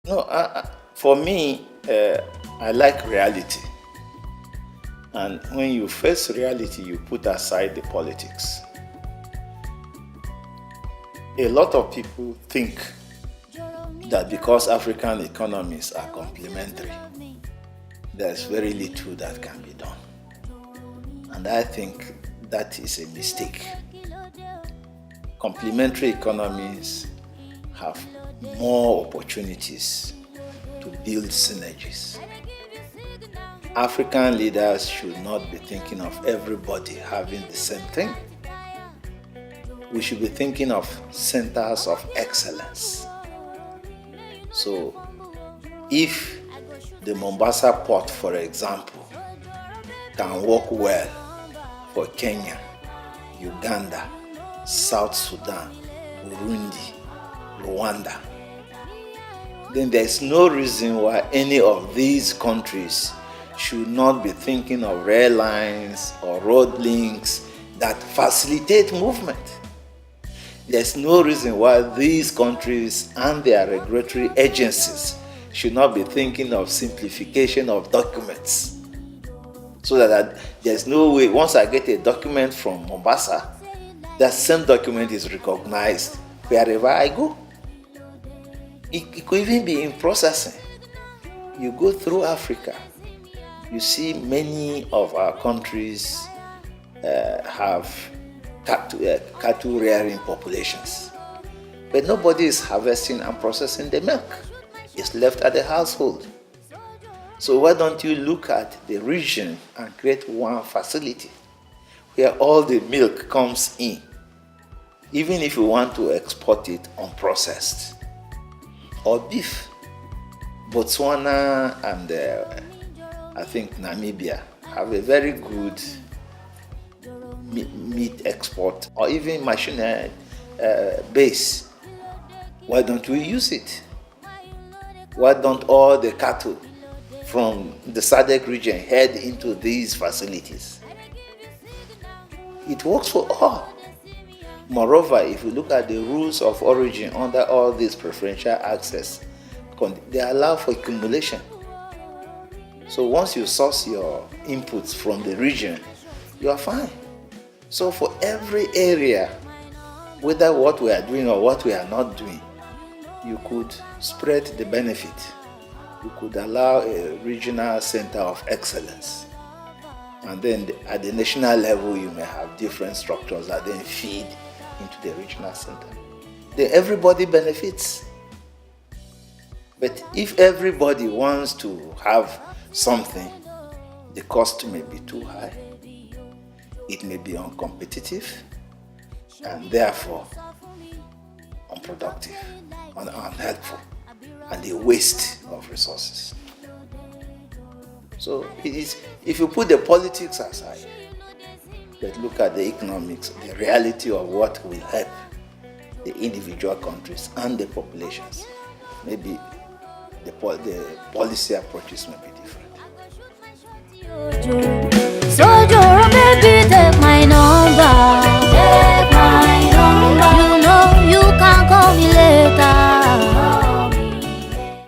No, for me, I like reality. And when you face reality, you put aside the politics. A lot of people think that because African economies are complementary, there's very little that can be done. And I think that is a mistake. Complementary economies have more opportunities to build synergies. African leaders should not be thinking of everybody having the same thing. We should be thinking of centers of excellence. So, if the Mombasa port, for example, can work well for Kenya, Uganda, South Sudan, Burundi, Rwanda, then there is no reason why any of these countries should not be thinking of rail lines or road links that facilitate movement. There's no reason why these countries and their regulatory agencies should not be thinking of simplification of documents. So that there's no way, once I get a document from Mombasa, that same document is recognized wherever I go. It could even be in processing. You go through Africa, you see many of our countries have cattle rearing populations, but nobody is harvesting and processing the milk. It's left at the household. So why don't you look at the region and create one facility where all the milk comes in, even if you want to export it unprocessed? Or beef. Botswana and I think Namibia have a very good meat export, or even machinery base. Why don't we use it? Why don't all the cattle from the SADC region head into these facilities? It works for all. Moreover, if you look at the rules of origin under all this preferential access, they allow for accumulation. So once you source your inputs from the region, you are fine. So for every area, whether what we are doing or what we are not doing, you could spread the benefit. You could allow a regional center of excellence. And then at the national level, you may have different structures that then feed into the regional center. Then everybody benefits. But if everybody wants to have something, the cost may be too high. It may be uncompetitive and therefore unproductive and unhelpful, and a waste of resources. So it is, if you put the politics aside, but look at the economics, the reality of what will help the individual countries and the populations, maybe the policy approaches may be